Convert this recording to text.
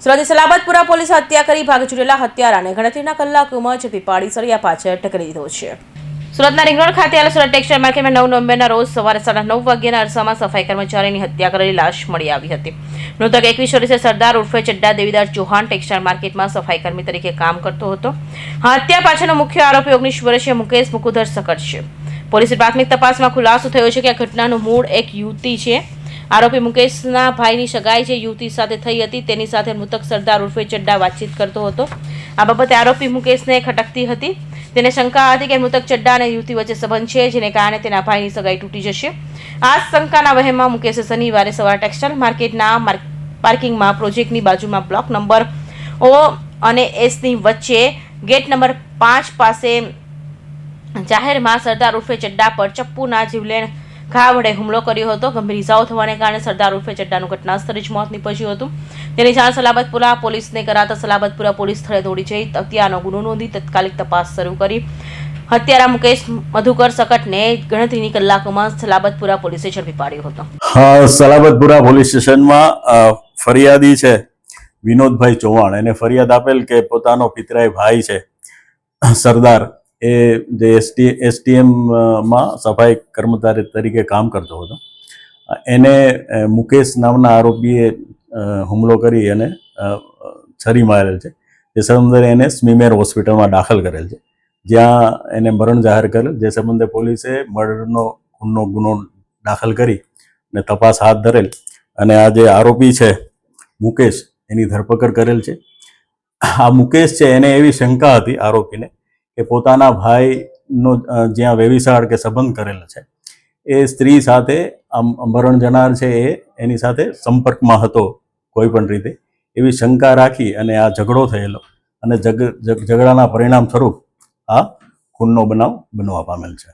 સુરતની સલાબતપુરા પોલીસે હત્યા કરી ભાગી છૂટેલા હત્યારાને ગણતરીના કલાકોમાં ઝડપી પાડી સળિયા પાછળ ટકરી દીધો છે। સુરતના રિંગ રોડ ખાતે આવેલા સુરત ટેક્સટાઇલ માર્કેટમાં 9 નવેમ્બરના રોજ સવારે 9:30 વાગ્યાના અરસામાં સફાઈ કર્મચારીની હત્યા કરેલી લાશ મળી આવી હતી। મૃતક 21 વર્ષીય સરદાર ઉર્ફે ચડ્ડા દેવીદાસ ચૌહાણ ટેક્સટાઇલ માર્કેટમાં સફાઈ કર્મી તરીકે કામ કરતો હતો। હત્યા પાછળનો મુખ્ય આરોપી 19 વર્ષીય મુકેશ મુકુદર સકટ છે। પોલીસે પ્રાથમિક તપાસમાં ખુલાસો થયો છે કે આ ઘટનાનું મૂળ એક યુવતી છે। આરોપી મુકેશના ભાઈની સગાઈ જે યુવતી સાથે થઈ હતી તેની સાથે મૃતક સરદાર ઉર્ફે ચડ્ડા વાતચીત કરતો હતો। આ બાબતે આરોપી મુકેશને ખટકતી હતી। તેને શંકા હતી કે મૃતક ચડ્ડા અને યુવતી વચ્ચે સંબંધ છે, જેને કારણે તેના ભાઈની સગાઈ તૂટી જશે। આ શંકાના વહેમમાં મુકેશે શનિવારે સવારે ટેક્સટાઇલ માર્કેટના પાર્કિંગમાં પ્રોજેક્ટની બાજુમાં બ્લોક નંબર O અને S ની વચ્ચે ગેટ નંબર 5 પાસે જાહેરમાં સરદાર ઉર્ફે ચડ્ડા પર ચપ્પુના જીવલેણ ઘા વડે હુમલો કર્યો હતો। ગંભીર ઇજાઓ થવાને કારણે સરદાર ઉર્ફે ચડ્ડાનું ઘટના સ્થળે જ મોત નીપજ્યું હતું। તેની જાણ સલાબતપુરા પોલીસને કરાતા સલાબતપુરા પોલીસ સ્થળે દોડી જઈ હત્યાનો ગુનો નોંધી તાત્કાલિક તપાસ શરૂ કરી હત્યારા મુકેશ મધુકર સકટને ગણતરીની કલાકોમાં સલાબતપુરા પોલીસે ઝડપી પાડ્યો હતો। સલાબતપુરા પોલીસ સ્ટેશનમાં ફરિયાદી છે વિનોદભાઈ ચૌહાણ, એને ફરિયાદ આપેલ કે પોતાનો પિતરાઈ ભાઈ છે સરદાર, એ જે એસટીએમમાં સફાઈ કર્મચારી તરીકે કામ કરતો હતો, એને મુકેશ નામના આરોપીએ હુમલો કરી અને છરી મારેલ છે। એ સંબંધે એને સ્મીમેર હોસ્પિટલમાં દાખલ કરેલ છે, જ્યાં એને મરણ જાહેર કરેલ। જે સંબંધે પોલીસે મર્ડરનો ખૂનનો ગુનો દાખલ કરી અને તપાસ હાથ ધરેલ અને આ જે આરોપી છે મુકેશ, એની ધરપકડ કરેલ છે। આ મુકેશ છે એને એવી શંકા હતી આરોપીને કે પોતાના ભાઈનો જ્યાં વ્યભિચાર કે સંબંધ કરેલો છે એ સ્ત્રી સાથે મરણ જનાર છે એની સાથે સંપર્કમાં હતો કોઈ પણ રીતે, એવી શંકા રાખી અને આ ઝઘડો થયેલો અને ઝઘડાના પરિણામ સ્વરૂપ આ ખૂનનો બનાવ બનવા પામેલ છે।